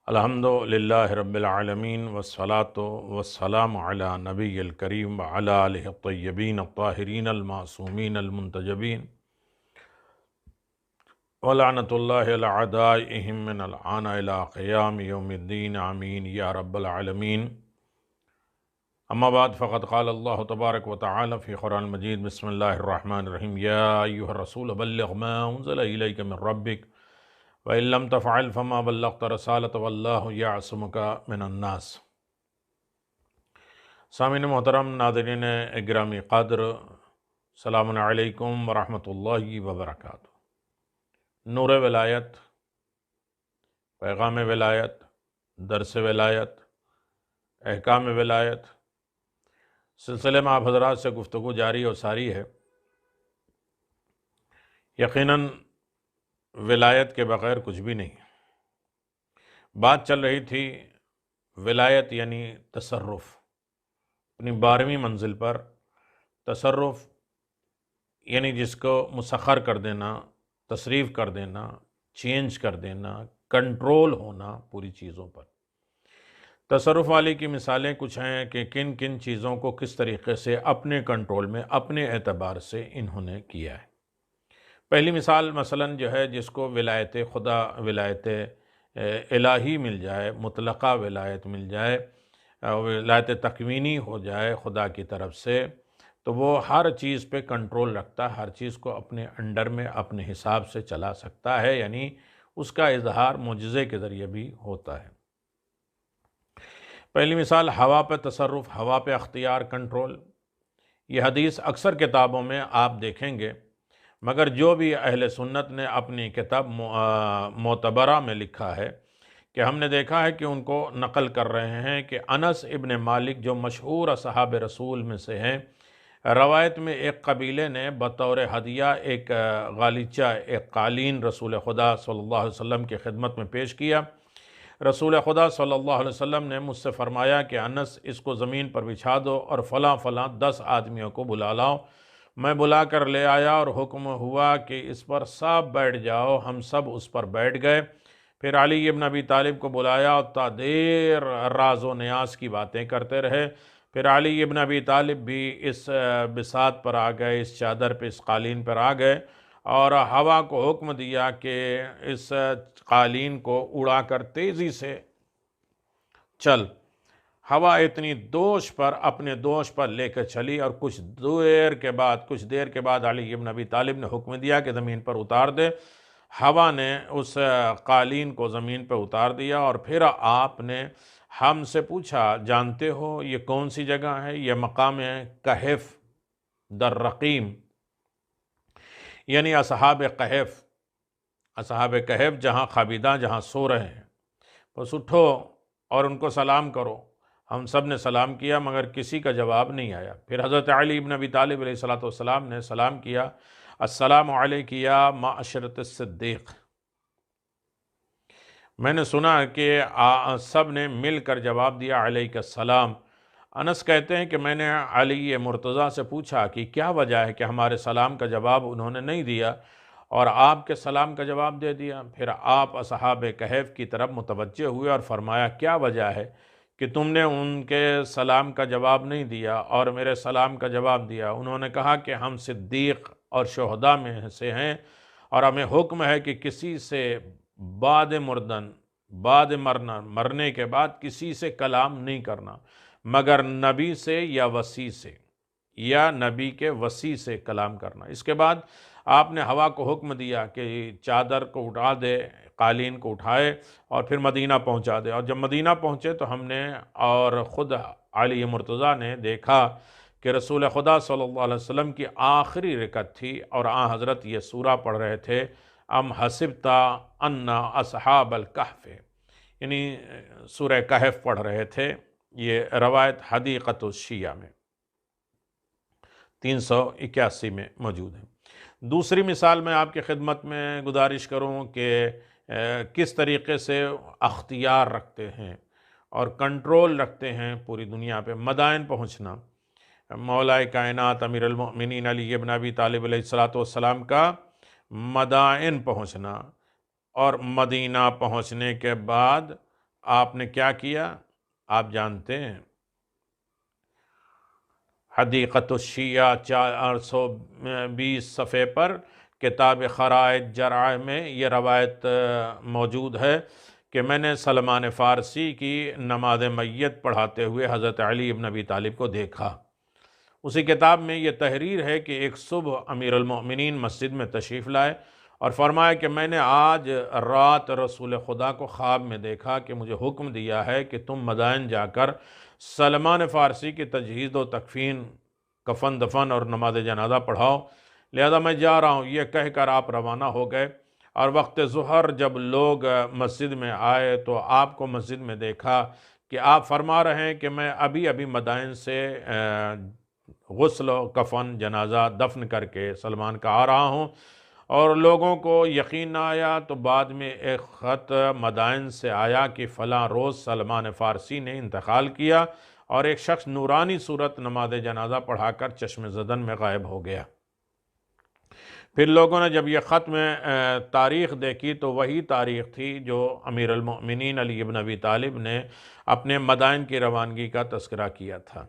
الحمدللہ رب العالمین والصلاة والسلام علی نبی الکریم وعلی آلہ الطیبین الطاہرین المعصومین المنتجبین ولعنۃ اللہ علی اعدائہم من الآن الی قیام یوم الدین آمین یا رب العالمین۔ اما بعد فقد قال اللہ تبارک و تعالی فی قرآن المجید بسم اللہ الرحمن الرحیم یا ایہا الرسول بلغ ما انزل الیک من ربک وَإِن لَّمْ تَفْعَلْ فَمَا بَلَّغْتَ رِسَالَتَهُ وَاللَّهُ يَعْصِمُكَ مِنَ النَّاسِ۔ سامعین محترم، ناظرین گرامی قدر، السلام علیکم ورحمۃ اللہ وبرکاتہ۔ نور ولایت، پیغام ولایت، درس ولایت، احکام ولایت سلسلے میں آپ حضرات سے گفتگو جاری اور ساری ہے۔ یقیناً ولایت کے بغیر کچھ بھی نہیں۔ بات چل رہی تھی ولایت یعنی تصرف، اپنی 12ویں منزل پر تصرف یعنی جس کو مسخر کر دینا، تصریف کر دینا، چینج کر دینا، کنٹرول ہونا پوری چیزوں پر۔ تصرف والی کی مثالیں کچھ ہیں کہ کن کن چیزوں کو کس طریقے سے اپنے کنٹرول میں اپنے اعتبار سے انہوں نے کیا ہے۔ پہلی مثال مثلاً جو ہے جس کو ولایت خدا، ولایت الہی مل جائے، مطلقہ ولایت مل جائے، ولایت تکوینی ہو جائے خدا کی طرف سے، تو وہ ہر چیز پہ کنٹرول رکھتا ہے، ہر چیز کو اپنے انڈر میں اپنے حساب سے چلا سکتا ہے، یعنی اس کا اظہار معجزے کے ذریعے بھی ہوتا ہے۔ پہلی مثال ہوا پہ تصرف، ہوا پہ اختیار، کنٹرول۔ یہ حدیث اکثر کتابوں میں آپ دیکھیں گے، مگر جو بھی اہل سنت نے اپنی کتاب معتبرہ میں لکھا ہے کہ ہم نے دیکھا ہے کہ ان کو نقل کر رہے ہیں کہ انس ابن مالک جو مشہور اصحاب رسول میں سے ہیں، روایت میں ایک قبیلے نے بطور ہدیہ ایک غالیچہ، ایک قالین رسول خدا صلی اللہ علیہ وسلم کی خدمت میں پیش کیا۔ رسول خدا صلی اللہ علیہ وسلم نے مجھ سے فرمایا کہ انس اس کو زمین پر بچھا دو اور فلاں فلاں 10 آدمیوں کو بلا لاؤ۔ میں بلا کر لے آیا اور حکم ہوا کہ اس پر سب بیٹھ جاؤ، ہم سب اس پر بیٹھ گئے۔ پھر علی ابن ابی طالب کو بلایا اور تا دیر راز و نیاز کی باتیں کرتے رہے۔ پھر علی ابن ابی طالب بھی اس بساط پر آ گئے، اس چادر پہ، اس قالین پر آ گئے اور ہوا کو حکم دیا کہ اس قالین کو اڑا کر تیزی سے چل۔ ہوا اتنی دوش پر، اپنے دوش پر لے کر چلی اور کچھ دیر کے بعد علی ابن ابی طالب نے حکم دیا کہ زمین پر اتار دے۔ ہوا نے اس قالین کو زمین پر اتار دیا اور پھر آپ نے ہم سے پوچھا، جانتے ہو یہ کون سی جگہ ہے؟ یہ مقام کہف در رقیم، یعنی اصحاب کہف، اصحاب کہف جہاں خوابیدہ، جہاں سو رہے ہیں، بس اٹھو اور ان کو سلام کرو۔ ہم سب نے سلام کیا مگر کسی کا جواب نہیں آیا۔ پھر حضرت علی ابن ابی طالب علیہ السلام نے سلام کیا، السلام علیک یا معشرۃ الصدیق۔ میں نے سنا کہ سب نے مل کر جواب دیا علیک السلام۔ انس کہتے ہیں کہ میں نے علی مرتضیٰ سے پوچھا کہ کیا وجہ ہے کہ ہمارے سلام کا جواب انہوں نے نہیں دیا اور آپ کے سلام کا جواب دے دیا۔ پھر آپ اصحاب کہف کی طرف متوجہ ہوئے اور فرمایا، کیا وجہ ہے کہ تم نے ان کے سلام کا جواب نہیں دیا اور میرے سلام کا جواب دیا؟ انہوں نے کہا کہ ہم صدیق اور شہداء میں سے ہیں اور ہمیں حکم ہے کہ کسی سے مرنے کے بعد کسی سے کلام نہیں کرنا مگر نبی سے یا وصی سے، یا نبی کے وصی سے کلام کرنا۔ اس کے بعد آپ نے ہوا کو حکم دیا کہ چادر کو اٹھا دے، قالین کو اٹھائے اور پھر مدینہ پہنچا دے۔ اور جب مدینہ پہنچے تو ہم نے اور خود علی مرتضیٰ نے دیکھا کہ رسول خدا صلی اللہ علیہ وسلم کی آخری رکعت تھی اور حضرت یہ سورہ پڑھ رہے تھے، ام حسبت ان اصحاب الکہف، یعنی سورہ کہف پڑھ رہے تھے۔ یہ روایت حدیقۃ الشیعہ میں 381 میں موجود ہے۔ دوسری مثال میں آپ کی خدمت میں گزارش کروں کہ کس طریقے سے اختیار رکھتے ہیں اور کنٹرول رکھتے ہیں پوری دنیا پہ۔ مدائن پہنچنا، مولا کائنات امیر المؤمنین علی ابن ابی طالب علیہ السلام کا مدائن پہنچنا، اور مدینہ پہنچنے کے بعد آپ نے کیا کیا؟ آپ جانتے ہیں، حدیقۃ الشیعہ 420 صفحے پر کتاب خرائط جرائع میں یہ روایت موجود ہے کہ میں نے سلمان فارسی کی نماز میت پڑھاتے ہوئے حضرت علی بن ابی طالب کو دیکھا۔ اسی کتاب میں یہ تحریر ہے کہ ایک صبح امیر المؤمنین مسجد میں تشریف لائے اور فرمایا کہ میں نے آج رات رسول خدا کو خواب میں دیکھا کہ مجھے حکم دیا ہے کہ تم مدائن جا کر سلمان فارسی کی تجہیز و تکفین، کفن دفن اور نماز جنازہ پڑھاؤ، لہذا میں جا رہا ہوں، یہ کہہ کر آپ روانہ ہو گئے۔ اور وقت ظہر جب لوگ مسجد میں آئے تو آپ کو مسجد میں دیکھا کہ آپ فرما رہے ہیں کہ میں ابھی ابھی مدائن سے غسل و کفن جنازہ دفن کر کے سلمان کا آ رہا ہوں، اور لوگوں کو یقین نہ آیا تو بعد میں ایک خط مدائن سے آیا کہ فلاں روز سلمان فارسی نے انتقال کیا، اور ایک شخص نورانی صورت نماز جنازہ پڑھا کر چشم زدن میں غائب ہو گیا۔ پھر لوگوں نے جب یہ خط میں تاریخ دیکھی تو وہی تاریخ تھی جو امیر المؤمنین علی بن ابی طالب نے اپنے مدائن کی روانگی کا تذکرہ کیا تھا۔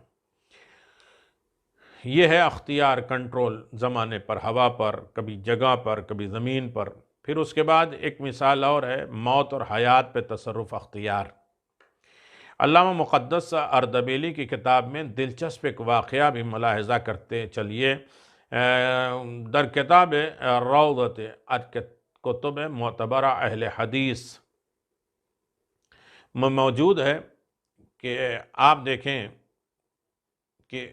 یہ ہے اختیار، کنٹرول، زمانے پر، ہوا پر، کبھی جگہ پر، کبھی زمین پر۔ پھر اس کے بعد ایک مثال اور ہے، موت اور حیات پہ تصرف اختیار۔ علامہ مقدس اردبیلی کی کتاب میں دلچسپ ایک واقعہ بھی ملاحظہ کرتے چلیے۔ در کتاب روضۃ کتب معتبرہ اہل حدیث میں موجود ہے کہ آپ دیکھیں کہ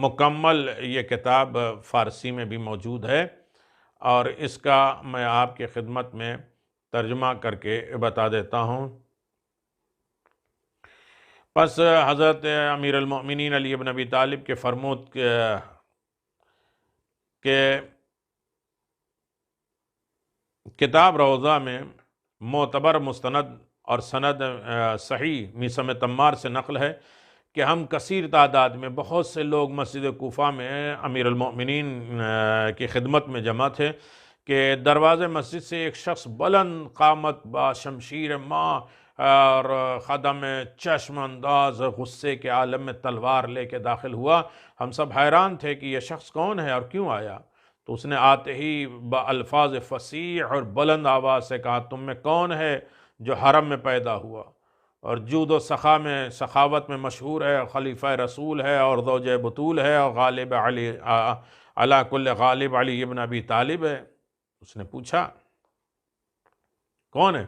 مکمل یہ کتاب فارسی میں بھی موجود ہے، اور اس کا میں آپ کی خدمت میں ترجمہ کر کے بتا دیتا ہوں۔ پس حضرت امیر المؤمنین علی بن ابی طالب کے فرمود کہ کتاب روضہ میں معتبر مستند اور سند صحیح میثم تمار سے نقل ہے کہ ہم کثیر تعداد میں بہت سے لوگ مسجد کوفہ میں امیر المؤمنین کی خدمت میں جمع تھے کہ دروازے مسجد سے ایک شخص بلند قامت با شمشیر ماں اور خدم چشم انداز غصے کے عالم میں تلوار لے کے داخل ہوا۔ ہم سب حیران تھے کہ یہ شخص کون ہے اور کیوں آیا؟ تو اس نے آتے ہی با الفاظ فصیح اور بلند آواز سے کہا، تم میں کون ہے جو حرم میں پیدا ہوا اور جود و سخا میں سخاوت میں مشہور ہے، خلیفہ رسول ہے اور زوج بطول ہے اور غالب علی علی کل غالب علی ابن ابی طالب ہے؟ اس نے پوچھا کون ہے؟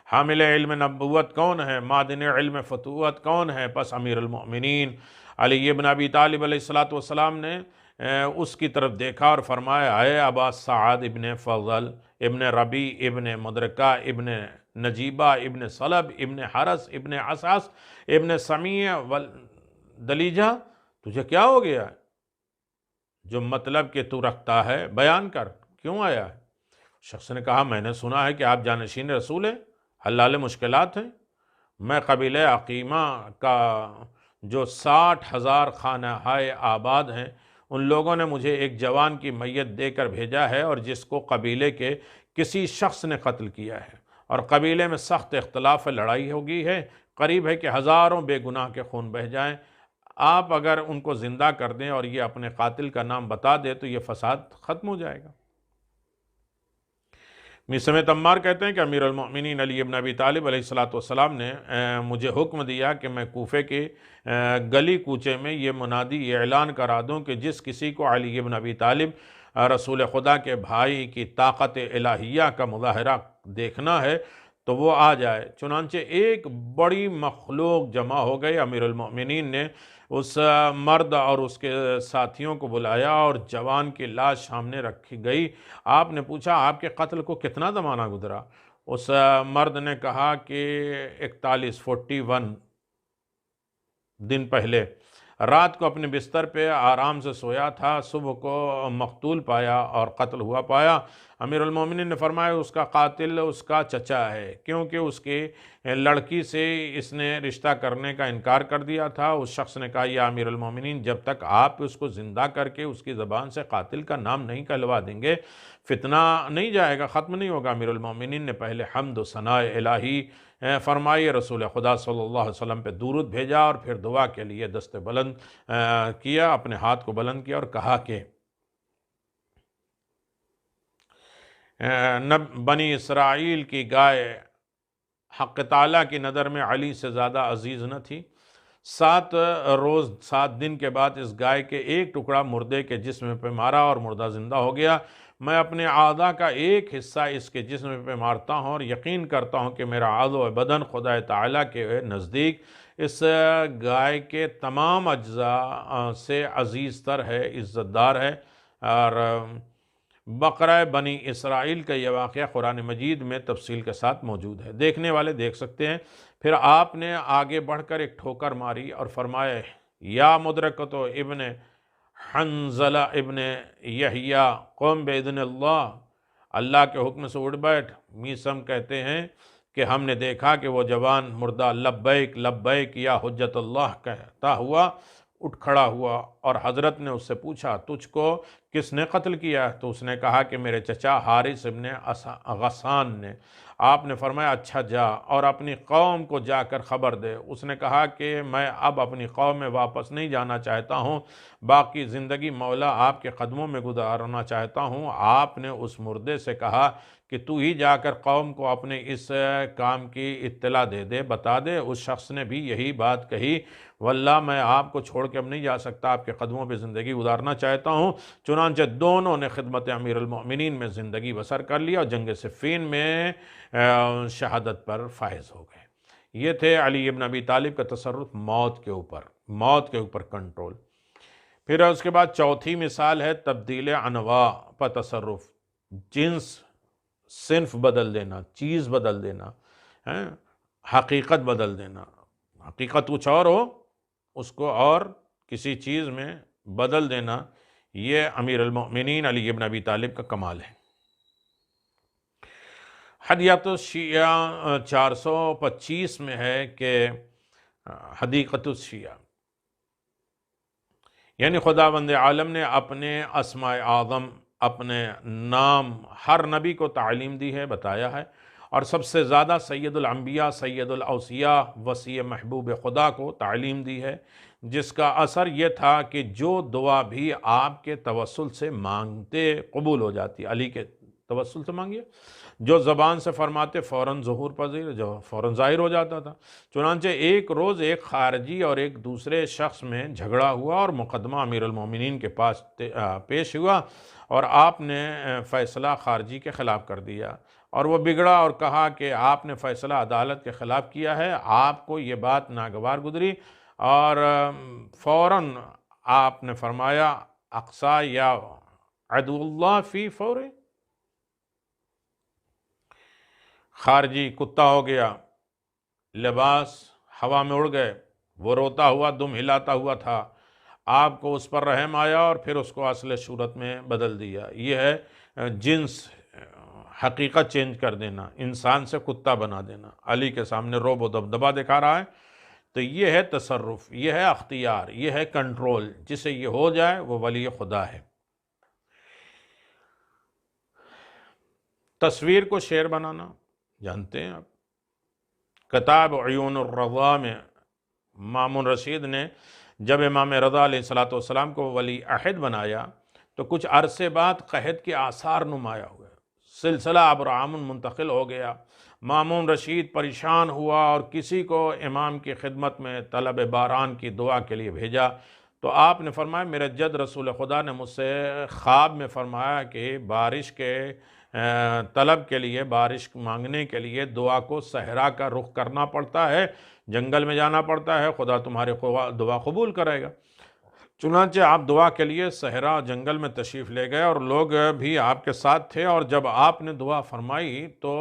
حامل علم نبوت کون ہے؟ معدن علم فتوت کون ہے؟ پس امیر المؤمنین علی ابن ابی طالب علیہ السلام نے اس کی طرف دیکھا اور فرمایا، اے ابا سعد ابن فضل ابن ربی ابن مدرکہ ابن نجیبہ ابن صلب ابن حرس ابن عصعص ابن سمیع دلیجہ، تجھے کیا ہو گیا ہے؟ جو مطلب کہ تو رکھتا ہے بیان کر، کیوں آیا ہے؟ شخص نے کہا، میں نے سنا ہے کہ آپ جانشین رسول ہیں، حلال مشکلات ہیں، میں قبیلہ عقیمہ کا جو 60,000 خانہ ہائے آباد ہیں، ان لوگوں نے مجھے ایک جوان کی میت دے کر بھیجا ہے اور جس کو قبیلے کے کسی شخص نے قتل کیا ہے، اور قبیلے میں سخت اختلاف لڑائی ہو گئی ہے، قریب ہے کہ ہزاروں بے گناہ کے خون بہہ جائیں۔ آپ اگر ان کو زندہ کر دیں اور یہ اپنے قاتل کا نام بتا دے تو یہ فساد ختم ہو جائے گا۔ میثم تمار کہتے ہیں کہ امیر المؤمنین علی ابن ابی طالب علیہ السلام نے مجھے حکم دیا کہ میں کوفے کے گلی کوچے میں یہ منادی یہ اعلان کرا دوں کہ جس کسی کو علی ابن ابی طالب رسول خدا کے بھائی کی طاقت الہیہ کا مظاہرہ دیکھنا ہے تو وہ آ جائے۔ چنانچہ ایک بڑی مخلوق جمع ہو گئی۔ امیر المؤمنین نے اس مرد اور اس کے ساتھیوں کو بلایا اور جوان کی لاش سامنے رکھی گئی۔ آپ نے پوچھا، آپ کے قتل کو کتنا زمانہ گزرا؟ اس مرد نے کہا کہ 41 دن پہلے رات کو اپنے بستر پہ آرام سے سویا تھا، صبح کو مقتول پایا اور قتل ہوا پایا۔ امیر المومنین نے فرمایا اس کا قاتل اس کا چچا ہے، کیونکہ اس کی لڑکی سے اس نے رشتہ کرنے کا انکار کر دیا تھا۔ اس شخص نے کہا، یا امیر المومنین، جب تک آپ اس کو زندہ کر کے اس کی زبان سے قاتل کا نام نہیں کہلوا دیں گے فتنہ نہیں جائے گا، ختم نہیں ہوگا۔ امیر المومنین نے پہلے حمد و ثناء الہی فرمائی۔ رسول خدا صلی اللہ علیہ وسلم پہ درود بھیجا اور پھر دعا کے لیے دست بلند کیا، اپنے ہاتھ کو بلند کیا اور کہا کہ بنی اسرائیل کی گائے حق تعالیٰ کی نظر میں علی سے زیادہ عزیز نہ تھی۔ 7 دن کے بعد اس گائے کے ایک ٹکڑا مردے کے جسم پہ مارا اور مردہ زندہ ہو گیا۔ میں اپنے اعضاء کا ایک حصہ اس کے جسم پہ مارتا ہوں اور یقین کرتا ہوں کہ میرا عضو بدن خدا تعالیٰ کے نزدیک اس گائے کے تمام اجزاء سے عزیز تر ہے، عزت دار ہے۔ اور بقرہ بنی اسرائیل کا یہ واقعہ قرآن مجید میں تفصیل کے ساتھ موجود ہے، دیکھنے والے دیکھ سکتے ہیں۔ پھر آپ نے آگے بڑھ کر ایک ٹھوکر ماری اور فرمایا، یا مدرکتو ابن حنظلہ ابن یحییٰ قوم باذن اللہ، اللہ کے حکم سے اٹھ بیٹھ۔ میسم کہتے ہیں کہ ہم نے دیکھا کہ وہ جوان مردہ لبیک لبیک یا حجت اللہ کہتا ہوا اٹھ کھڑا ہوا، اور حضرت نے اس سے پوچھا تجھ کو کس نے قتل کیا؟ تو اس نے کہا کہ میرے چچا حارث ابن غسان نے۔ آپ نے فرمایا اچھا جا اور اپنی قوم کو جا کر خبر دے۔ اس نے کہا کہ میں اب اپنی قوم میں واپس نہیں جانا چاہتا ہوں، باقی زندگی مولا آپ کے قدموں میں گزارنا چاہتا ہوں۔ آپ نے اس مردے سے کہا کہ تو ہی جا کر قوم کو اپنے اس کام کی اطلاع دے دے، بتا دے۔ اس شخص نے بھی یہی بات کہی، واللہ میں آپ کو چھوڑ کے اب نہیں جا سکتا، آپ کے قدموں پہ زندگی گزارنا چاہتا ہوں۔ چنانچہ دونوں نے خدمت امیر المؤمنین میں زندگی بسر کر لی اور جنگ صفین میں شہادت پر فائز ہو گئے۔ یہ تھے علی ابن ابی طالب کا تصرف موت کے اوپر کنٹرول۔ پھر اس کے بعد چوتھی مثال ہے تبدیل انواع پر تصرف، جنس صنف بدل دینا، چیز بدل دینا، حقیقت بدل دینا۔ حقیقت کچھ اور ہو، اس کو اور کسی چیز میں بدل دینا، یہ امیر المؤمنین علی ابن ابی طالب کا کمال ہے۔ حدیث الشیعہ 425 میں ہے کہ حدیقۃ الشیعہ یعنی خداوند عالم نے اپنے اسماء اعظم، اپنے نام ہر نبی کو تعلیم دی ہے، بتایا ہے، اور سب سے زیادہ سید الانبیاء، سید الاوصیاء، وصی محبوب خدا کو تعلیم دی ہے، جس کا اثر یہ تھا کہ جو دعا بھی آپ کے توسل سے مانگتے قبول ہو جاتی۔ علی کے توسل سے مانگیے، جو زبان سے فرماتے فوراً ظہور پذیر، جو فوراً ظاہر ہو جاتا تھا۔ چنانچہ ایک روز ایک خارجی اور ایک دوسرے شخص میں جھگڑا ہوا اور مقدمہ امیر المومنین کے پاس پیش ہوا، اور آپ نے فیصلہ خارجی کے خلاف کر دیا، اور وہ بگڑا اور کہا کہ آپ نے فیصلہ عدالت کے خلاف کیا ہے۔ آپ کو یہ بات ناگوار گزری اور فوراً آپ نے فرمایا اقصا یا عدو اللہ فی فور۔ خارجی کتا ہو گیا، لباس ہوا میں اڑ گئے، وہ روتا ہوا دم ہلاتا ہوا تھا۔ آپ کو اس پر رحم آیا اور پھر اس کو اصل صورت میں بدل دیا۔ یہ ہے جنس، حقیقت چینج کر دینا، انسان سے کتا بنا دینا۔ علی کے سامنے روب و دبدبا دکھا رہا ہے، تو یہ ہے تصرف، یہ ہے اختیار، یہ ہے کنٹرول۔ جسے یہ ہو جائے وہ ولی خدا ہے۔ تصویر کو شعر بنانا جانتے ہیں آپ؟ کتاب عیون الرضا میں مامون رشید نے جب امام رضا علیہ السلام کو ولی عہد بنایا تو کچھ عرصے بعد قحط کے آثار نمایاں ہوئے، سلسلہ ابرام منتقل ہو گیا۔ مامون رشید پریشان ہوا اور کسی کو امام کی خدمت میں طلب باران کی دعا کے لیے بھیجا، تو آپ نے فرمایا میرے جد رسول خدا نے مجھ سے خواب میں فرمایا کہ بارش کے طلب کے لیے، بارش مانگنے کے لیے دعا کو صحرا کا رخ کرنا پڑتا ہے، جنگل میں جانا پڑتا ہے، خدا تمہاری دعا قبول کرے گا۔ چنانچہ آپ دعا کے لیے صحرا جنگل میں تشریف لے گئے اور لوگ بھی آپ کے ساتھ تھے، اور جب آپ نے دعا فرمائی تو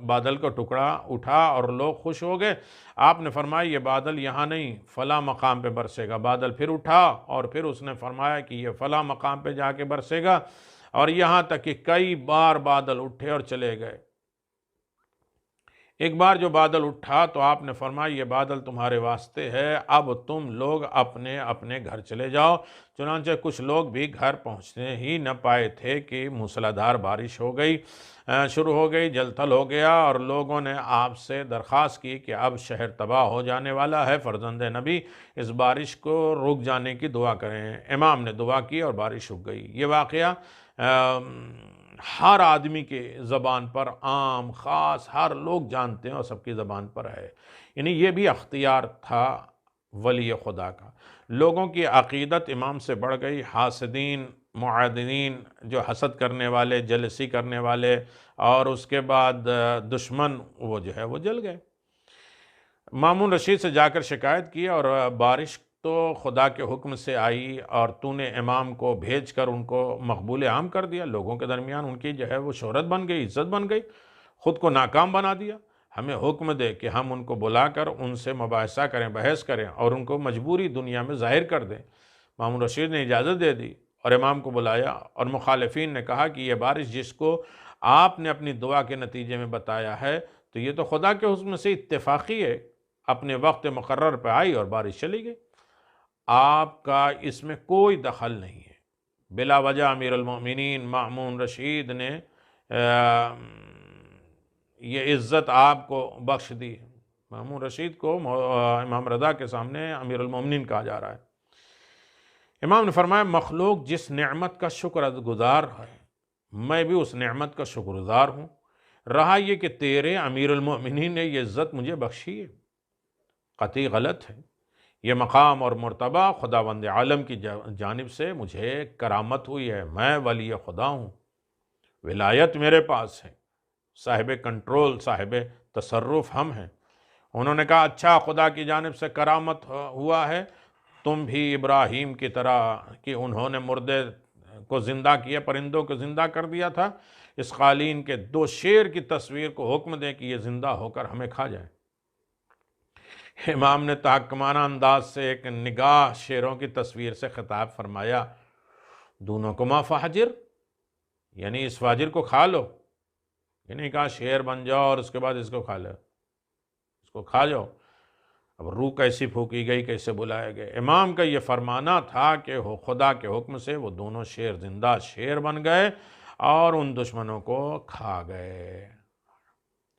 بادل کا ٹکڑا اٹھا اور لوگ خوش ہو گئے۔ آپ نے فرمایا یہ بادل یہاں نہیں فلاں مقام پہ برسے گا۔ بادل پھر اٹھا اور پھر اس نے فرمایا کہ یہ فلاں مقام پہ جا کے برسے گا، اور یہاں تک کہ کئی بار بادل اٹھے اور چلے گئے۔ ایک بار جو بادل اٹھا تو آپ نے فرمایا یہ بادل تمہارے واسطے ہے، اب تم لوگ اپنے اپنے گھر چلے جاؤ۔ چنانچہ کچھ لوگ بھی گھر پہنچنے ہی نہ پائے تھے کہ موسلادھار بارش ہو گئی، شروع ہو گئی، جل تھل ہو گیا، اور لوگوں نے آپ سے درخواست کی کہ اب شہر تباہ ہو جانے والا ہے، فرزند نبی اس بارش کو رک جانے کی دعا کریں۔ امام نے دعا کی اور بارش رک گئی۔ یہ واقعہ ہر آدمی کے زبان پر، عام خاص ہر لوگ جانتے ہیں اور سب کی زبان پر ہے۔ یعنی یہ بھی اختیار تھا ولی خدا کا۔ لوگوں کی عقیدت امام سے بڑھ گئی، حاسدین، معاندین، جو حسد کرنے والے، جلسی کرنے والے، اور اس کے بعد دشمن، وہ جو ہے وہ جل گئے۔ مامون رشید سے جا کر شکایت کی، اور بارش تو خدا کے حکم سے آئی اور تو نے امام کو بھیج کر ان کو مقبول عام کر دیا، لوگوں کے درمیان ان کی جو ہے وہ شہرت بن گئی، عزت بن گئی، خود کو ناکام بنا دیا۔ ہمیں حکم دے کہ ہم ان کو بلا کر ان سے مباحثہ کریں، بحث کریں، اور ان کو مجبوری دنیا میں ظاہر کر دیں۔ مامون رشید نے اجازت دے دی اور امام کو بلایا، اور مخالفین نے کہا کہ یہ بارش جس کو آپ نے اپنی دعا کے نتیجے میں بتایا ہے تو یہ تو خدا کے حکم سے اتفاقی ہے، اپنے وقت مقرر پہ آئی اور بارش چلی گئی، آپ کا اس میں کوئی دخل نہیں ہے۔ بلا وجہ امیر المومنین مامون رشید نے یہ عزت آپ کو بخش دی۔ مامون رشید کو امام رضا کے سامنے امیر المومنین کہا جا رہا ہے۔ امام نے فرمایا مخلوق جس نعمت کا شکر گزار ہے میں بھی اس نعمت کا شکر گزار ہوں، رہا یہ کہ تیرے امیر المومنین نے یہ عزت مجھے بخشی ہے، قطعی غلط ہے۔ یہ مقام اور مرتبہ خداوند عالم کی جانب سے مجھے کرامت ہوئی ہے، میں ولی خدا ہوں، ولایت میرے پاس ہے، صاحب کنٹرول، صاحب تصرف ہم ہیں۔ انہوں نے کہا اچھا، خدا کی جانب سے کرامت ہوا ہے، تم بھی ابراہیم کی طرح کہ انہوں نے مردے کو زندہ کیا، پرندوں کو زندہ کر دیا تھا، اس قالین کے 2 شیر کی تصویر کو حکم دیں کہ یہ زندہ ہو کر ہمیں کھا جائیں۔ امام نے تحکمانہ انداز سے ایک نگاہ شیروں کی تصویر سے خطاب فرمایا، دونوں کو ما فاجر، یعنی اس فاجر کو کھا لو، یہ نہیں کہا شیر بن جاؤ اور اس کے بعد اس کو کھا لو، اس کو کھا جاؤ۔ اب روح کیسی پھونکی گئی، کیسے بلائے گئے۔ امام کا یہ فرمانا تھا کہ خدا کے حکم سے وہ دونوں شیر زندہ شیر بن گئے اور ان دشمنوں کو کھا گئے۔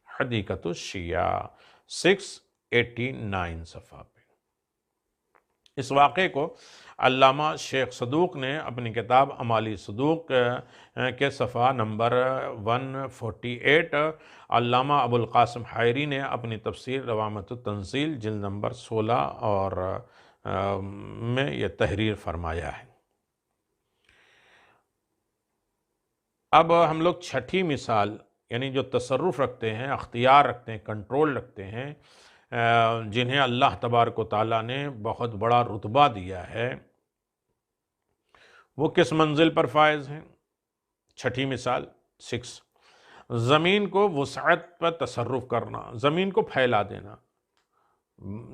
حدیقۃ الشیعہ 689 صفحہ پہ۔ اس واقعے کو علامہ شیخ صدوق نے اپنی کتاب اعمال صدوق کے صفحہ نمبر 148، علامہ ابو القاسم حائری نے اپنی تفسیر روامۃ التنزیل جلد نمبر 16 اور میں یہ تحریر فرمایا ہے۔ اب ہم لوگ چھٹی مثال، یعنی جو تصرف رکھتے ہیں، اختیار رکھتے ہیں، کنٹرول رکھتے ہیں، جنہیں اللہ تبارک و تعالیٰ نے بہت بڑا رتبہ دیا ہے، وہ کس منزل پر فائز ہیں؟ چھٹی مثال 6، زمین کو وسعت پر تصرف کرنا، زمین کو پھیلا دینا،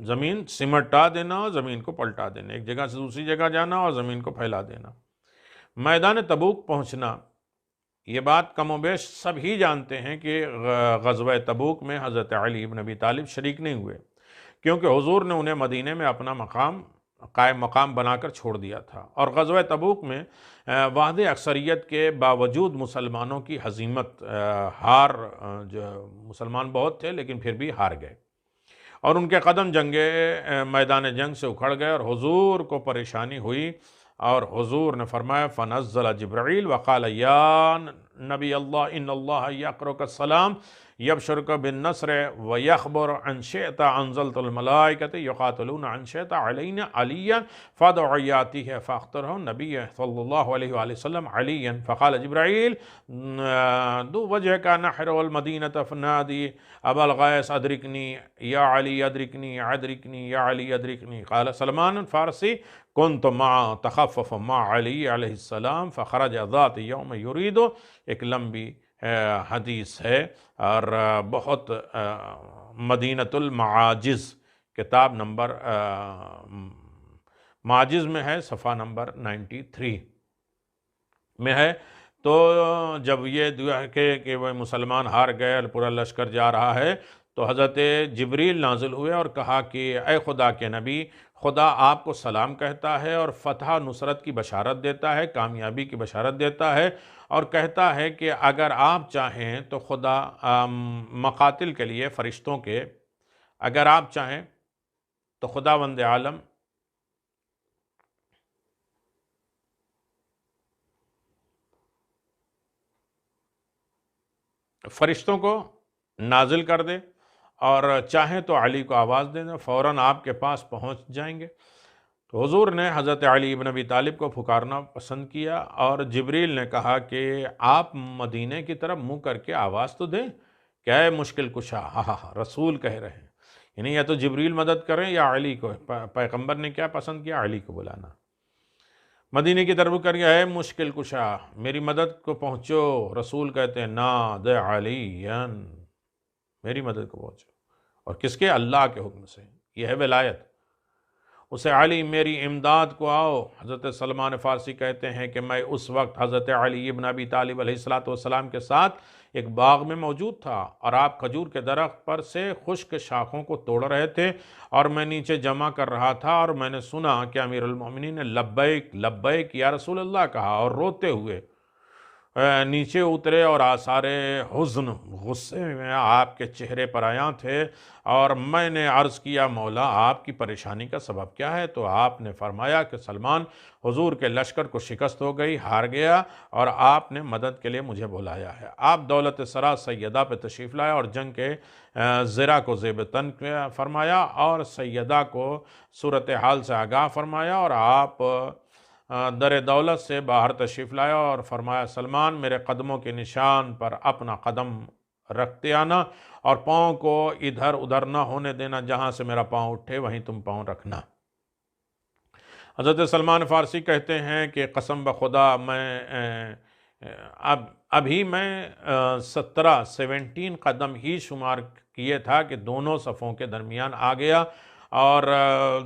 زمین سمٹا دینا، زمین کو پلٹا دینا، ایک جگہ سے دوسری جگہ جانا اور زمین کو پھیلا دینا۔ میدان تبوک پہنچنا، یہ بات کم و بیش سب ہی جانتے ہیں کہ غزوہ تبوک میں حضرت علی بن ابی طالب شریک نہیں ہوئے، کیونکہ حضور نے انہیں مدینے میں اپنا قائم مقام بنا کر چھوڑ دیا تھا، اور غزوہ تبوک میں واحد اکثریت کے باوجود مسلمانوں کی ہزیمت، ہار، جو مسلمان بہت تھے لیکن پھر بھی ہار گئے، اور ان کے قدم میدان جنگ سے اکھڑ گئے، اور حضور کو پریشانی ہوئی، اور حضور نے فرمایا فنزل جبرائیل وقال یا نبی اللہ ان اللہ یقرؤک السلام یبشرک بالنصر ویخبر عن شئت انزلت الملائکۃ یقاتلون عن شئت علینا علیا فادع یاتیہ فاخترہ نبی صلی اللہ علیہ وآلہ وسلم علیا فقال جبرائیل دو وجہ کا نحر المدینة فنادی ابا الغیث ادرکنی یا علی ادرکنی ادرکنی یا علی ادرکنی قال سلمان فارسی کنت مع تخفف مع علی علیہ السلام فخرج ذات یوم یرید، ایک لمبی حدیث ہے، اور بہت مدینۃ المعاجز کتاب نمبر معاجز میں ہے، صفحہ نمبر 93 میں ہے۔ تو جب یہ دعا کہ وہ مسلمان ہار گئے، پورا لشکر جا رہا ہے، تو حضرت جبریل نازل ہوئے اور کہا کہ اے خدا کے نبی، خدا آپ کو سلام کہتا ہے اور فتح نصرت کی بشارت دیتا ہے، کامیابی کی بشارت دیتا ہے، اور کہتا ہے کہ اگر آپ چاہیں تو خدا مقاتل کے لیے فرشتوں کے، اگر آپ چاہیں تو خداوند عالم فرشتوں کو نازل کر دے، اور چاہیں تو علی کو آواز دے دیں، فوراً آپ کے پاس پہنچ جائیں گے۔ تو حضور نے حضرت علی بن ابی طالب کو پکارنا پسند کیا، اور جبریل نے کہا کہ آپ مدینے کی طرف منہ کر کے آواز تو دیں، کیا ہے مشکل کشا، ہاں ہاں ہاں، رسول کہہ رہے ہیں، یعنی یا تو جبریل مدد کریں یا علی کو۔ پیغمبر نے کیا پسند کیا؟ علی کو بلانا، مدینے کی طرف کر گیا ہے مشکل کشا، میری مدد کو پہنچو۔ رسول کہتے ہیں ناد علی، میری مدد کو پہنچو، اور کس کے؟ اللہ کے حکم سے، یہ ہے ولایت۔ اسے علی میری امداد کو آؤ۔ حضرت سلمان فارسی کہتے ہیں کہ میں اس وقت حضرت علی ابن ابی طالب علیہ السلام کے ساتھ ایک باغ میں موجود تھا، اور آپ کھجور کے درخت پر سے خشک شاخوں کو توڑ رہے تھے، اور میں نیچے جمع کر رہا تھا، اور میں نے سنا کہ امیر المومنین نے لبیک لبیک یا رسول اللہ کہا، اور روتے ہوئے نیچے اترے، اور آثار حزن، غصے میں آپ کے چہرے پر عیاں تھے، اور میں نے عرض کیا مولا آپ کی پریشانی کا سبب کیا ہے؟ تو آپ نے فرمایا کہ سلمان حضور کے لشکر کو شکست ہو گئی، ہار گیا، اور آپ نے مدد کے لیے مجھے بلایا ہے۔ آپ دولت سرا سیدہ پہ تشریف لائے اور جنگ کے زرہ کو زیب تن فرمایا، اور سیدہ کو صورتحال سے آگاہ فرمایا، اور آپ در دولت سے باہر تشریف لایا اور فرمایا سلمان میرے قدموں کے نشان پر اپنا قدم رکھتے آنا، اور پاؤں کو ادھر ادھر نہ ہونے دینا، جہاں سے میرا پاؤں اٹھے وہیں تم پاؤں رکھنا۔ حضرت سلمان فارسی کہتے ہیں کہ قسم بخدا میں ابھی میں 17 قدم ہی شمار کیے تھا کہ دونوں صفوں کے درمیان آ گیا، اور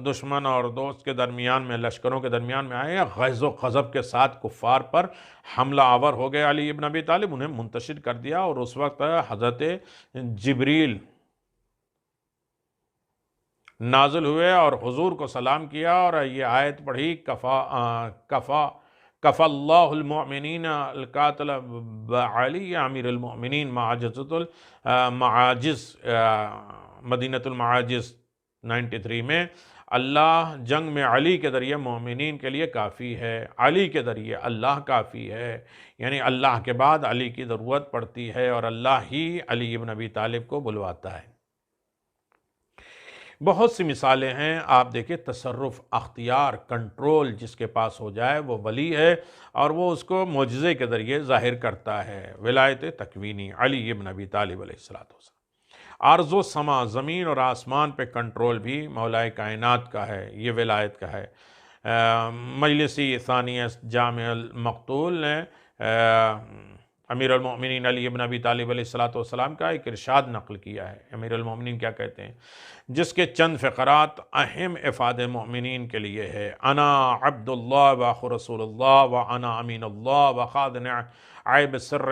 دشمن اور دوست کے درمیان میں، لشکروں کے درمیان میں آئے، غیظ و غضب کے ساتھ کفار پر حملہ آور ہو گئے علی ابن ابی طالب، انہیں منتشر کر دیا، اور اس وقت حضرت جبریل نازل ہوئے اور حضور کو سلام کیا، اور یہ آیت پڑھی کفا اللہ المؤمنین القاتل بعلی امیر المؤمنین معجزۃ المعاجز، مدینۃ المعاجز 93 میں، اللہ جنگ میں علی کے ذریعے مومنین کے لیے کافی ہے، علی کے ذریعے اللہ کافی ہے، یعنی اللہ کے بعد علی کی ضرورت پڑتی ہے، اور اللہ ہی علی ابن ابی طالب کو بلواتا ہے۔ بہت سی مثالیں ہیں، آپ دیکھیں تصرف، اختیار، کنٹرول جس کے پاس ہو جائے وہ ولی ہے، اور وہ اس کو معجزے کے ذریعے ظاہر کرتا ہے۔ ولایت تکوینی علی ابن ابی طالب علیہ السلام۔ ارض و سما، زمین اور آسمان پہ کنٹرول بھی مولا کائنات کا ہے، یہ ولایت کا ہے۔ مجلسی ثانیہ جامع المقتول نے امیر المومنین علی ابن ابی طالب علیہ السلام کا ایک ارشاد نقل کیا ہے۔ امیر المومنین کیا کہتے ہیں، جس کے چند فقرات اہم افاد مومنین کے لیے ہے: انا عبد اللہ و اخو رسول اللہ و انا امین اللہ و خادن عیب سر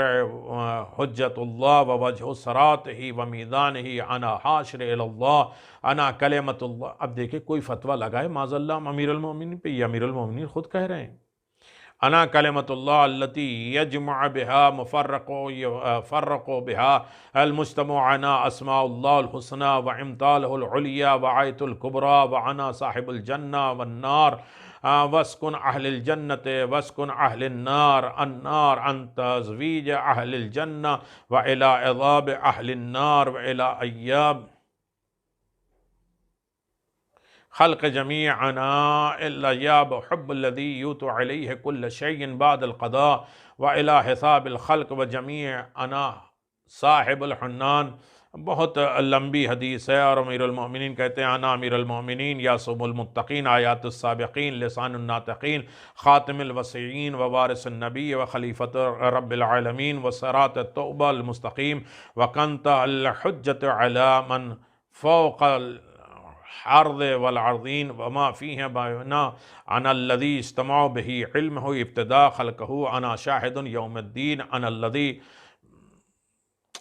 حجت اللہ و وجہ سرات ہی و میدان ہی، انا حاشر اللہ، انا کلمت اللہ۔ اب دیکھیں کوئی فتویٰ لگائے معاذ اللہ امیر المومنین پہ، یہ امیر المومنین خود کہہ رہے ہیں، انا کلمت اللہ التي یجمع بها فرق بها المجتمع، انا اسماء اللہ الحسنى وامثالہ العلیٰ وآیت الکبریٰ، وانا صاحب الجنہ والنار، واسکن اہل الجنت واسکن اہل النار، النار عن تزویج اہل الجنہ والى عذاب اہل النار والى ایاب خلق جميعنا الا یاب حب الذی یوت علیہ کل شیء بعد القضاء والى حساب الخلق وجمیع انا صاحب الحنان۔ بہت لمبی حدیث ہے، اور امیر المومنین کہتے ہیں انا امیر المومنین یاسم المتقین، آیات السابقین، لسان الناطقین، خاتم الوصیین ووارث النبی وخلیفۃ رب العالمین وصراط التوبہ المستقیم وکنت الحجت علی من فوق الحرض والعرضین وما فیہ بینا، انا الذی اجتمع به علمہ ابتداء خلقہ، انا شاہد یوم الدین، انا الذی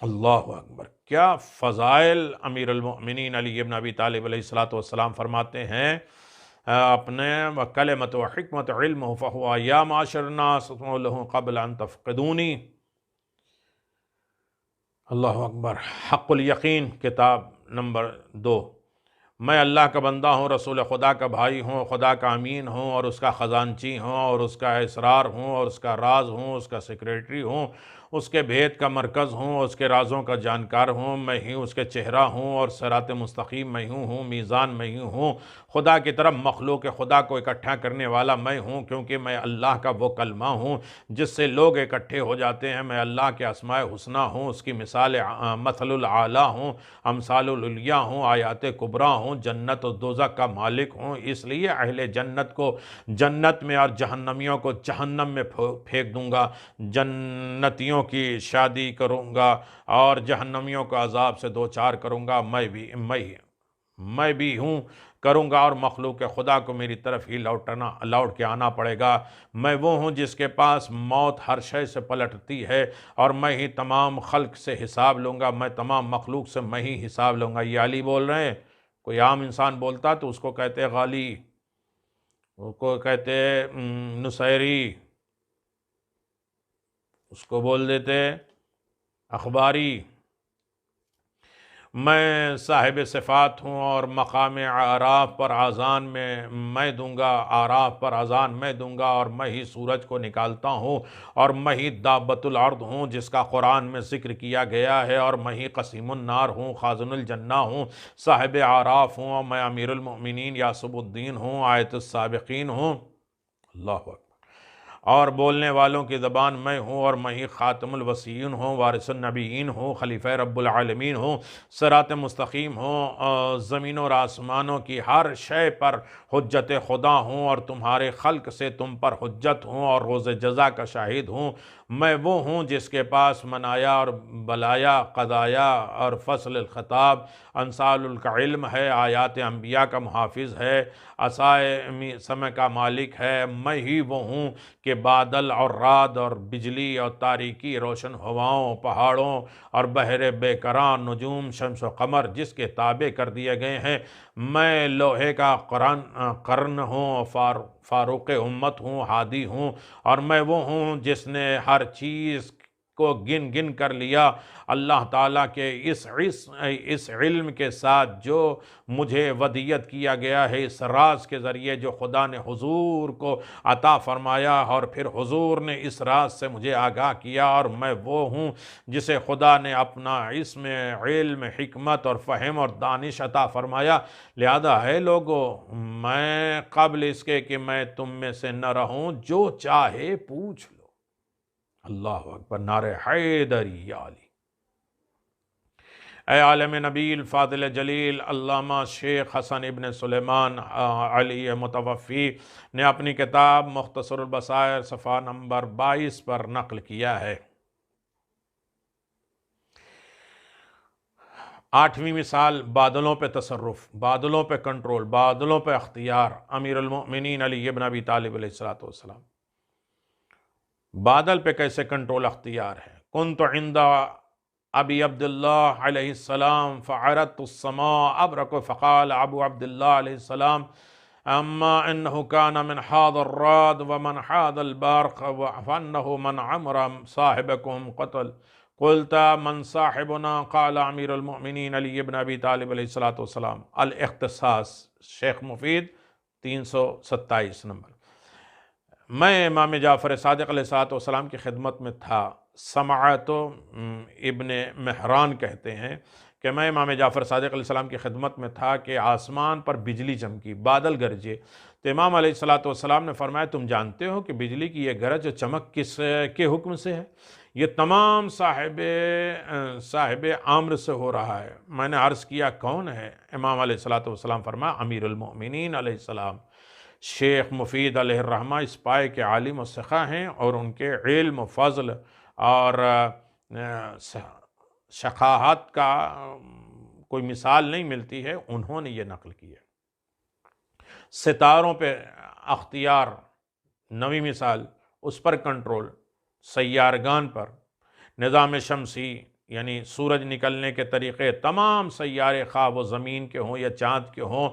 اللہ اکبر! کیا فضائل امیر المؤمنین علی ابن ابی طالب علیہ الصلوۃ والسلام فرماتے ہیں اپنے کلمۃ و حکمت علم فہو یا معاشر الناس له قبل ان تفقدونی۔ اللہ اکبر! حق الیقین کتاب نمبر 2۔ میں اللہ کا بندہ ہوں، رسول خدا کا بھائی ہوں، خدا کا امین ہوں اور اس کا خزانچی ہوں اور اس کا اسرار ہوں اور اس کا راز ہوں، اس کا سیکریٹری ہوں، اس کے بھید کا مرکز ہوں، اس کے رازوں کا جانکار ہوں، میں ہی اس کے چہرہ ہوں اور صراط مستقیم میں ہوں، میزان میں ہوں، خدا کی طرف مخلوق خدا کو اکٹھا کرنے والا میں ہوں، کیونکہ میں اللہ کا وہ کلمہ ہوں جس سے لوگ اکٹھے ہو جاتے ہیں۔ میں اللہ کے اسماء حسنی ہوں، اس کی مثال مثل الاعلیٰ ہوں، امثال الاولیاء ہوں، آیات کبریٰ ہوں، جنت و دوزخ کا مالک ہوں، اس لیے اہل جنت کو جنت میں اور جہنمیوں کو جہنم میں پھینک دوں گا، جنتیوں کی شادی کروں گا اور جہنمیوں کو عذاب سے دوچار کروں گا، میں بھی ہوں کروں گا، اور مخلوق خدا کو میری طرف ہی لوٹ کے آنا پڑے گا۔ میں وہ ہوں جس کے پاس موت ہر شے سے پلٹتی ہے، اور میں ہی تمام خلق سے حساب لوں گا، میں تمام مخلوق سے میں ہی حساب لوں گا۔ یہ علی بول رہے ہیں، کوئی عام انسان بولتا تو اس کو کہتے غالی، اس کو کہتے نصیری، اس کو بول دیتے اخباری۔ میں صاحب صفات ہوں اور مقام اعراف پر اذان میں دوں گا، اعراف پر اذان میں دوں گا، اور میں ہی سورج کو نکالتا ہوں، اور میں ہی دابۃ الارض ہوں جس کا قرآن میں ذکر کیا گیا ہے، اور میں ہی قسیم النار ہوں، خازن الجنہ ہوں، صاحب اعراف ہوں، اور میں امیر المؤمنین یاسب الدین ہوں، آیت السابقین ہوں۔ اللہ اکبر! اور بولنے والوں کی زبان میں ہوں، اور میں ہی خاتم الوصیین ہوں، وارث النبیین ہوں، خلیفہ رب العالمین ہوں، صراط مستقیم ہوں، اور زمین اور آسمانوں کی ہر شے پر حجت خدا ہوں، اور تمہارے خلق سے تم پر حجت ہوں، اور روز جزا کا شاہد ہوں۔ میں وہ ہوں جس کے پاس منایا اور بلایا، قضایا اور فصل الخطاب، انصال العلم ہے، آیات انبیاء کا محافظ ہے، عصائے سمع کا مالک ہے۔ میں ہی وہ ہوں کہ بادل اور رعد اور بجلی اور تاریکی، روشن ہواؤں، پہاڑوں اور بحر بے کراں، نجوم، شمس و قمر جس کے تابع کر دیے گئے ہیں۔ میں لوہے کا قرن ہوں، فاروق امت ہوں، ہادی ہوں، اور میں وہ ہوں جس نے ہر چیز کو گن گن کر لیا۔ اللہ تعالیٰ کے اس علم کے ساتھ جو مجھے ودیت کیا گیا ہے، اس راز کے ذریعے جو خدا نے حضور کو عطا فرمایا، اور پھر حضور نے اس راز سے مجھے آگاہ کیا، اور میں وہ ہوں جسے خدا نے اپنا علم، حکمت اور فہم اور دانش عطا فرمایا۔ لہذا ہے لوگو، میں قبل اس کے کہ میں تم میں سے نہ رہوں، جو چاہے پوچھ لو۔ اللہ اکبر! نعرہ حیدری یا علی! اے عالم نبی الفاضل جلیل علامہ شیخ حسن ابن سلیمان علی متوفی نے اپنی کتاب مختصر البصائر صفحہ نمبر 22 پر نقل کیا ہے۔ 8ویں مثال، بادلوں پہ تصرف، بادلوں پہ کنٹرول، بادلوں پہ اختیار، امیر المؤمنین علی ابن ابی طالب علیہ السلام۔ بادل پہ کیسے کنٹرول اختیار ہے؟ کنت عند ابی عبداللہ علیہ السلام فعرضت السماء ابرق فقال ابو عبداللہ علیہ السلام اما انه كان من حاض الرعد ومن حاض البرق فانه من عمر صاحبكم قتل قلت من صاحبنا قال امیر المؤمنین علی ابن ابی طالب علیہ السلام۔ الاختصاص، شیخ مفید 327 نمبر۔ میں امام جعفر صادق علیہ السلام کی خدمت میں تھا۔ سمعت ابن مہران کہتے ہیں کہ میں امام جعفر صادق علیہ السلام کی خدمت میں تھا کہ آسمان پر بجلی چمکی، بادل گرجے، تو امام علیہ السلام نے فرمایا تم جانتے ہو کہ بجلی کی یہ گرج و چمک کس کے حکم سے ہے؟ یہ تمام صاحب امر سے ہو رہا ہے۔ میں نے عرض کیا کون ہے؟ امام علیہ السلام فرمایا امیر المؤمنین علیہ السلام۔ شیخ مفید علیہ الرحمہ اس پائے کے عالم و سخا ہیں، اور ان کے علم و فضل اور شقاحت کا کوئی مثال نہیں ملتی ہے، انہوں نے یہ نقل کی ہے۔ ستاروں پہ اختیار، 9ویں مثال، اس پر کنٹرول، سیارگان پر، نظام شمسی یعنی سورج نکلنے کے طریقے تمام سیارے خواہ وہ زمین کے ہوں یا چاند کے ہوں،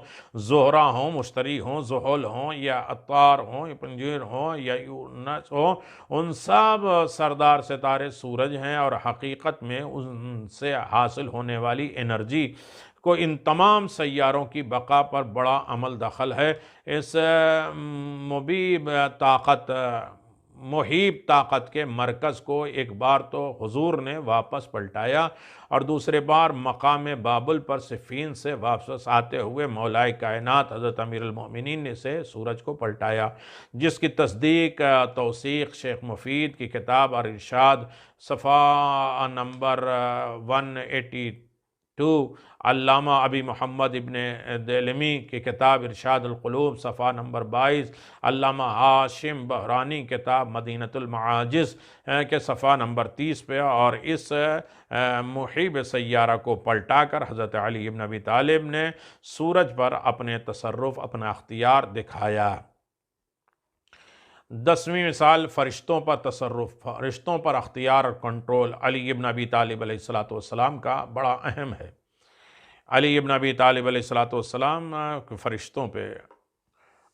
زہرہ ہوں، مشتری ہوں، زحل ہوں یا عطار ہوں یا پنجیر ہوں یا یونس ہوں، ان سب سردار ستارے سورج ہیں، اور حقیقت میں ان سے حاصل ہونے والی انرجی کو ان تمام سیاروں کی بقا پر بڑا عمل دخل ہے۔ اس محیب طاقت کے مرکز کو ایک بار تو حضور نے واپس پلٹایا، اور دوسرے بار مقام بابل پر صفین سے واپس آتے ہوئے مولا کائنات حضرت امیر المومنین نے سے سورج کو پلٹایا، جس کی تصدیق توثیق شیخ مفید کی کتاب الارشاد صفحہ نمبر 182، علامہ ابی محمد ابن دیلمی کی کتاب ارشاد القلوب صفحہ نمبر 22، علامہ ہاشم بحرانی کتاب مدینۃ المعاجز کے صفحہ نمبر 30 پہ، اور اس محیب سیارہ کو پلٹا کر حضرت علی ابن ابی طالب نے سورج پر اپنے تصرف، اپنا اختیار دکھایا۔ 10ویں مثال فرشتوں پر تصرف، فرشتوں پر اختیار اور کنٹرول علی ابن ابی طالب علیہ السلام کا بڑا اہم ہے۔ علی ابن ابی طالب علیہ السلام فرشتوں پہ،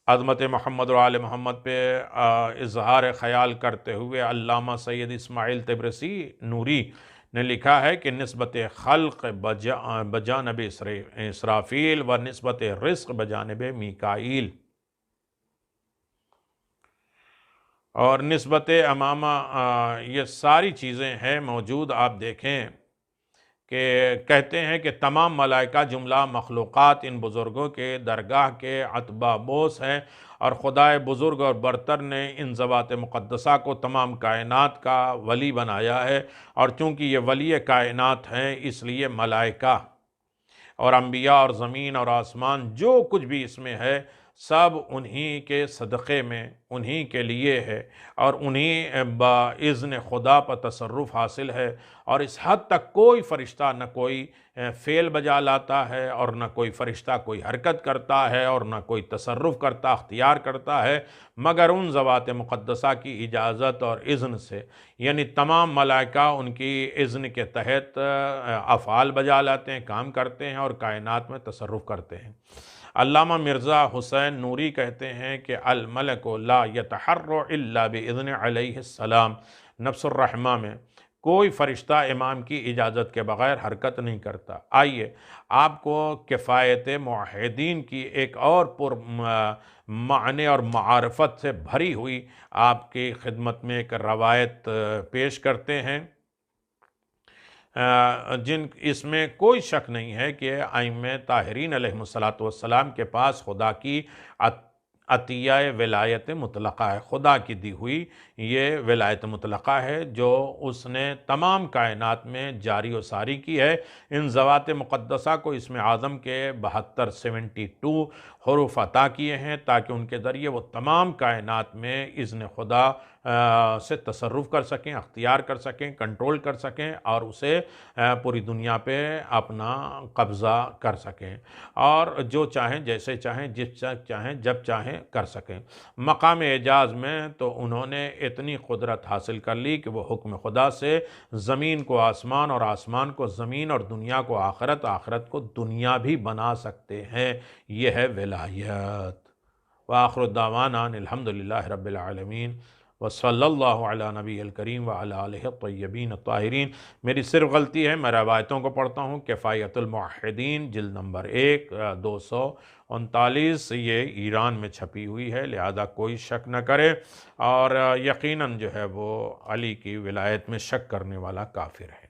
عظمت محمد و آل محمد پہ اظہار خیال کرتے ہوئے علامہ سید اسماعیل طبرسی نوری نے لکھا ہے کہ نسبت خلق بجانب اسرافیل و نسبت رزق بجانب میکائیل، اور نسبت امامہ یہ ساری چیزیں ہیں موجود۔ آپ دیکھیں کہ کہتے ہیں کہ تمام ملائکہ جملہ مخلوقات ان بزرگوں کے درگاہ کے اتباع بوس ہیں، اور خدائے بزرگ اور برتر نے ان ذوات مقدسہ کو تمام کائنات کا ولی بنایا ہے، اور چونکہ یہ ولی کائنات ہیں اس لیے ملائکہ اور انبیاء اور زمین اور آسمان جو کچھ بھی اس میں ہے سب انہی کے صدقے میں، انہی کے لیے ہے، اور انہی باذن خدا پر تصرف حاصل ہے، اور اس حد تک کوئی فرشتہ نہ کوئی فعل بجا لاتا ہے، اور نہ کوئی فرشتہ کوئی حرکت کرتا ہے، اور نہ کوئی تصرف کرتا، اختیار کرتا ہے، مگر ان ذوات مقدسہ کی اجازت اور اذن سے، یعنی تمام ملائکہ ان کی اذن کے تحت افعال بجا لاتے ہیں، کام کرتے ہیں اور کائنات میں تصرف کرتے ہیں۔ علامہ مرزا حسین نوری کہتے ہیں کہ الملک لا یتحرک الا باذن علیہ السلام، نفس الرحمہ میں کوئی فرشتہ امام کی اجازت کے بغیر حرکت نہیں کرتا۔ آئیے آپ کو کفایت موحدین کی ایک اور پر معنی اور معارفت سے بھری ہوئی آپ کی خدمت میں ایک روایت پیش کرتے ہیں، اس میں کوئی شک نہیں ہے کہ ائمہ طاہرین علیہ السلام کے پاس خدا کی عطیہ ولایت مطلقہ ہے، خدا کی دی ہوئی یہ ولایت مطلقہ ہے جو اس نے تمام کائنات میں جاری و ساری کی ہے۔ ان ذوات مقدسہ کو اسم اعظم کے 72 حروف عطا کیے ہیں تاکہ ان کے ذریعے وہ تمام کائنات میں اذن خدا سے تصرف کر سکیں، اختیار کر سکیں، کنٹرول کر سکیں، اور اسے پوری دنیا پہ اپنا قبضہ کر سکیں، اور جو چاہیں جیسے چاہیں جس چاہیں جب چاہیں کر سکیں۔ مقام اعجاز میں تو انہوں نے اتنی قدرت حاصل کر لی کہ وہ حکم خدا سے زمین کو آسمان اور آسمان کو زمین اور دنیا کو آخرت، آخرت کو دنیا بھی بنا سکتے ہیں۔ یہ ہے ولایت۔ وآخر دعوانا الحمدللہ رب العالمین، وصلی اللہ علی نبی الکریم وعلی آلہ الطیبین الطاہرین۔ میری صرف غلطی ہے، میں روایتوں کو پڑھتا ہوں۔ کفایت الموحدین جلد نمبر 1 239، یہ ایران میں چھپی ہوئی ہے، لہذا کوئی شک نہ کرے، اور یقیناً جو ہے وہ علی کی ولایت میں شک کرنے والا کافر ہے۔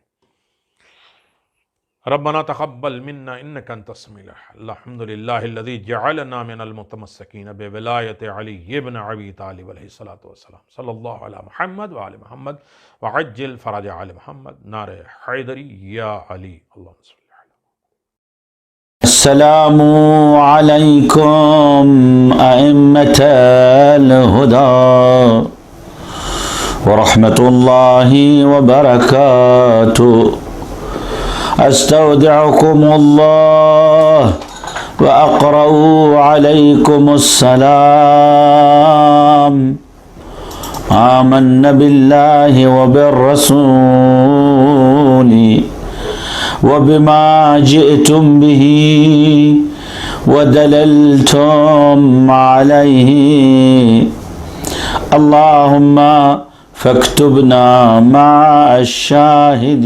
ربنا تقبل منا انك انت السميع العليم، الحمد لله الذي جعلنا من المتمسكين بولایت علی ابن ابی طالب علیہ السلام، صلی اللہ علی محمد وآل محمد وعجل فرج آل محمد، نعرہ حیدری یا علی، اللہم صلی اللہ علیہ۔ السلام علیکم ائمة الہدی ورحمۃ اللہ وبرکاتہ۔ استودعكم الله وأقرأ عليكم السلام۔ آمنا بالله وبالرسول الرسول وبما جئتم به ودللتم عليه، اللهم فاكتبنا مع الشاهدين.